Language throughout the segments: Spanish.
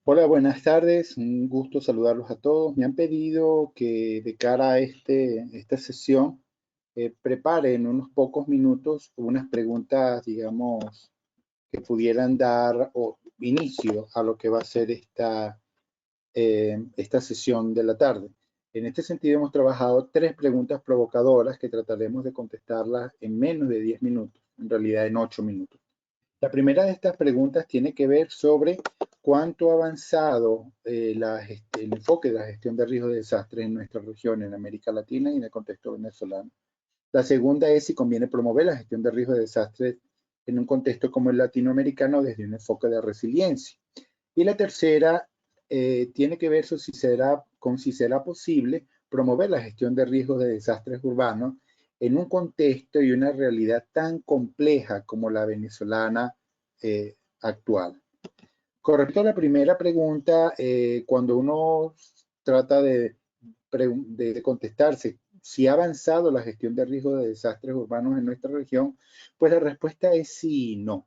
Hola, buenas tardes. Un gusto saludarlos a todos. Me han pedido que de cara a esta sesión prepare en unos pocos minutos unas preguntas, digamos, que pudieran dar inicio a lo que va a ser esta sesión de la tarde. En este sentido, hemos trabajado tres preguntas provocadoras que trataremos de contestarlas en menos de 10 minutos, en realidad en 8 minutos. La primera de estas preguntas tiene que ver sobre cuánto ha avanzado el enfoque de la gestión de riesgos de desastres en nuestra región, en América Latina y en el contexto venezolano. La segunda es si conviene promover la gestión de riesgos de desastres en un contexto como el latinoamericano desde un enfoque de resiliencia. Y la tercera tiene que ver con si será posible promover la gestión de riesgos de desastres urbanos en un contexto y una realidad tan compleja como la venezolana actual. Con respecto a la primera pregunta, cuando uno trata de contestarse si ha avanzado la gestión de riesgos de desastres urbanos en nuestra región, pues la respuesta es sí y no.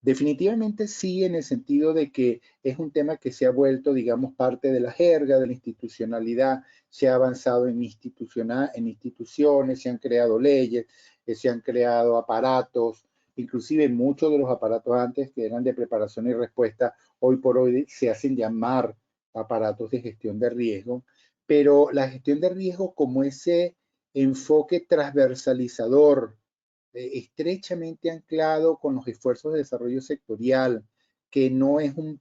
Definitivamente sí, en el sentido de que es un tema que se ha vuelto, digamos, parte de la jerga, de la institucionalidad, se ha avanzado en instituciones, se han creado leyes, se han creado aparatos, inclusive muchos de los aparatos antes que eran de preparación y respuesta, hoy por hoy se hacen llamar aparatos de gestión de riesgo, pero la gestión de riesgo como ese enfoque transversalizador estrechamente anclado con los esfuerzos de desarrollo sectorial, que no es un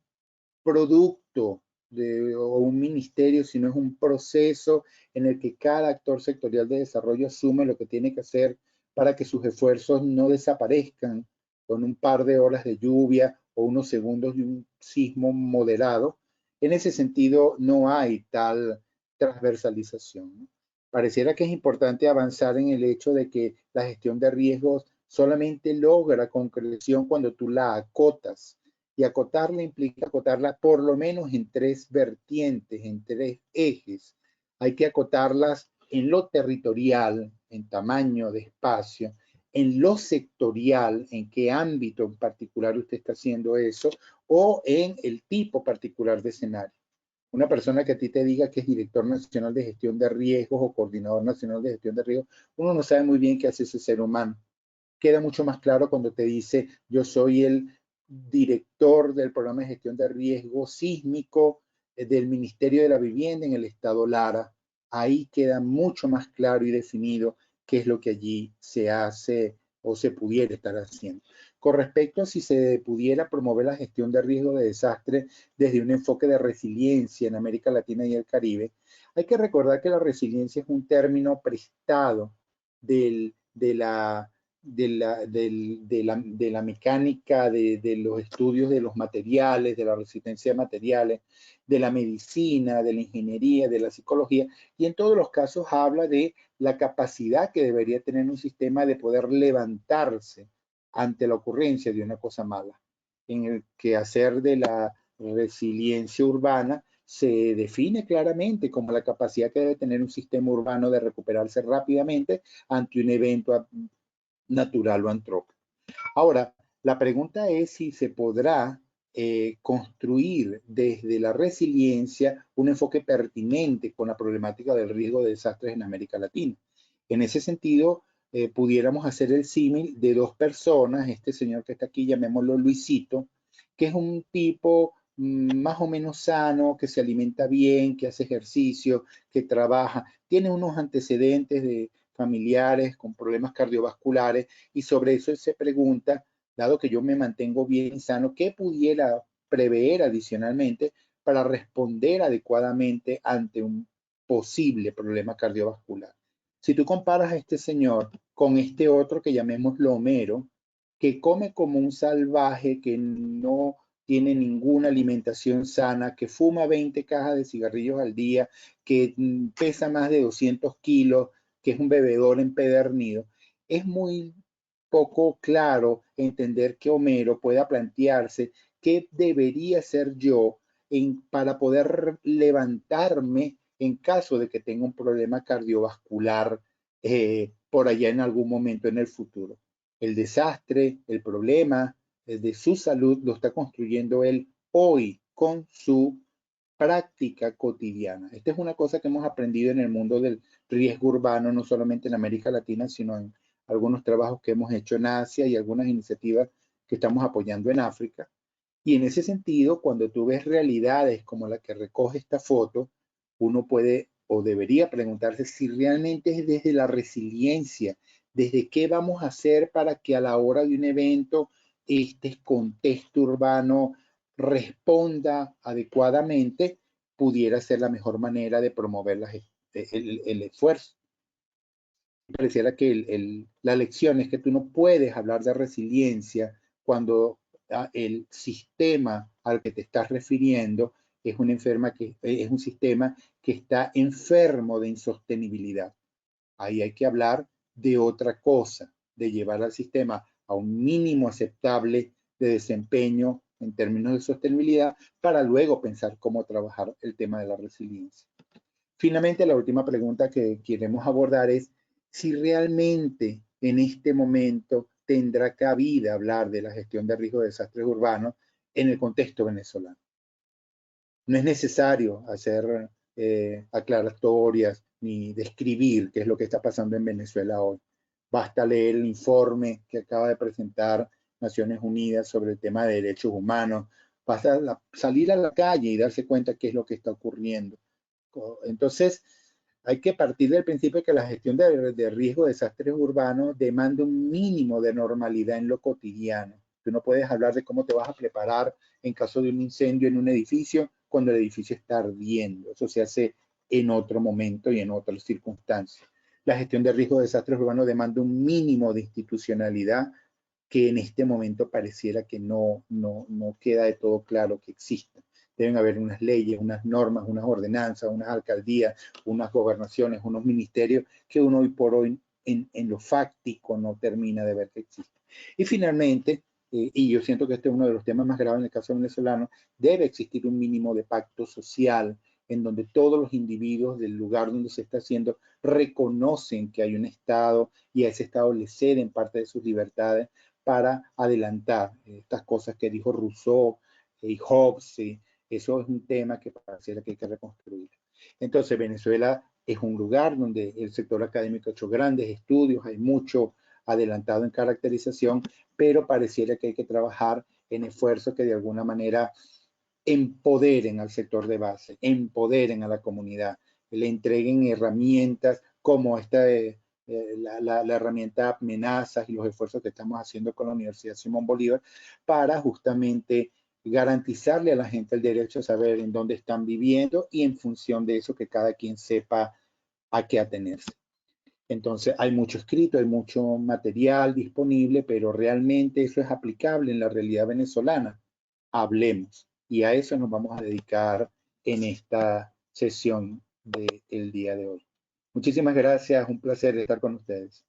producto o un ministerio, sino es un proceso en el que cada actor sectorial de desarrollo asume lo que tiene que hacer para que sus esfuerzos no desaparezcan con un par de horas de lluvia o unos segundos de un sismo moderado. En ese sentido, no hay tal transversalización, ¿no? Pareciera que es importante avanzar en el hecho de que la gestión de riesgos solamente logra concreción cuando tú la acotas. Y acotarla implica acotarla por lo menos en tres vertientes, en tres ejes. Hay que acotarlas en lo territorial, en tamaño de espacio, en lo sectorial, en qué ámbito en particular usted está haciendo eso, o en el tipo particular de escenario. Una persona que a ti te diga que es director nacional de gestión de riesgos o coordinador nacional de gestión de riesgos, uno no sabe muy bien qué hace ese ser humano. Queda mucho más claro cuando te dice yo soy el director del programa de gestión de riesgo sísmico del Ministerio de la Vivienda en el estado Lara. Ahí queda mucho más claro y definido qué es lo que allí se hace o se pudiera estar haciendo. Con respecto a si se pudiera promover la gestión de riesgo de desastre desde un enfoque de resiliencia en América Latina y el Caribe, hay que recordar que la resiliencia es un término prestado del, de la de la mecánica, de los estudios de los materiales, de la resistencia de materiales, de la medicina, de la ingeniería, de la psicología, y en todos los casos habla de la capacidad que debería tener un sistema de poder levantarse ante la ocurrencia de una cosa mala, en el que hacer de la resiliencia urbana se define claramente como la capacidad que debe tener un sistema urbano de recuperarse rápidamente ante un evento natural o antrópico. Ahora, la pregunta es si se podrá construir desde la resiliencia un enfoque pertinente con la problemática del riesgo de desastres en América Latina. En ese sentido, pudiéramos hacer el símil de dos personas, este señor que está aquí, llamémoslo Luisito, que es un tipo más o menos sano, que se alimenta bien, que hace ejercicio, que trabaja, tiene unos antecedentes de familiares con problemas cardiovasculares y sobre eso él se pregunta, dado que yo me mantengo bien sano, ¿qué pudiera prever adicionalmente para responder adecuadamente ante un posible problema cardiovascular? Si tú comparas a este señor con este otro que llamémoslo Homero, que come como un salvaje, que no tiene ninguna alimentación sana, que fuma 20 cajas de cigarrillos al día, que pesa más de 200 kilos, que es un bebedor empedernido, es muy poco claro entender que Homero pueda plantearse qué debería ser yo para poder levantarme en caso de que tenga un problema cardiovascular por allá en algún momento en el futuro. El desastre, el problema de su salud lo está construyendo él hoy con su práctica cotidiana. Esta es una cosa que hemos aprendido en el mundo del riesgo urbano, no solamente en América Latina, sino en algunos trabajos que hemos hecho en Asia y algunas iniciativas que estamos apoyando en África. Y en ese sentido, cuando tú ves realidades como la que recoge esta foto, uno puede o debería preguntarse si realmente es desde la resiliencia, desde qué vamos a hacer para que a la hora de un evento este contexto urbano responda adecuadamente, pudiera ser la mejor manera de promover el esfuerzo. Pareciera que la lección es que tú no puedes hablar de resiliencia cuando el sistema al que te estás refiriendo es es un sistema que está enfermo de insostenibilidad. Ahí hay que hablar de otra cosa, de llevar al sistema a un mínimo aceptable de desempeño en términos de sostenibilidad para luego pensar cómo trabajar el tema de la resiliencia. Finalmente, la última pregunta que queremos abordar es si realmente en este momento tendrá cabida hablar de la gestión de riesgo de desastres urbanos en el contexto venezolano. No es necesario hacer aclaratorias ni describir qué es lo que está pasando en Venezuela hoy. Basta leer el informe que acaba de presentar Naciones Unidas sobre el tema de derechos humanos. Basta salir a la calle y darse cuenta qué es lo que está ocurriendo. Entonces, hay que partir del principio que la gestión de riesgo de desastres urbanos demanda un mínimo de normalidad en lo cotidiano. Tú no puedes hablar de cómo te vas a preparar en caso de un incendio en un edificio cuando el edificio está ardiendo. Eso se hace en otro momento y en otras circunstancias. La gestión de riesgo de desastres urbanos demanda un mínimo de institucionalidad que en este momento pareciera que no queda de todo claro que exista. Deben haber unas leyes, unas normas, unas ordenanzas, unas alcaldías, unas gobernaciones, unos ministerios que uno hoy por hoy en lo fáctico no termina de ver que existen. Y finalmente, y yo siento que este es uno de los temas más graves en el caso venezolano, debe existir un mínimo de pacto social en donde todos los individuos del lugar donde se está haciendo reconocen que hay un Estado y a ese Estado le ceden parte de sus libertades para adelantar estas cosas que dijo Rousseau y Hobbes. Eso es un tema que pareciera que hay que reconstruir. Entonces, Venezuela es un lugar donde el sector académico ha hecho grandes estudios, hay mucho adelantado en caracterización, pero pareciera que hay que trabajar en esfuerzos que de alguna manera empoderen al sector de base, empoderen a la comunidad, le entreguen herramientas como la herramienta amenazas y los esfuerzos que estamos haciendo con la Universidad Simón Bolívar para justamente garantizarle a la gente el derecho a saber en dónde están viviendo y en función de eso que cada quien sepa a qué atenerse. Entonces hay mucho escrito, hay mucho material disponible, pero realmente eso es aplicable en la realidad venezolana. Hablemos. Y a eso nos vamos a dedicar en esta sesión del día de hoy. Muchísimas gracias, un placer estar con ustedes.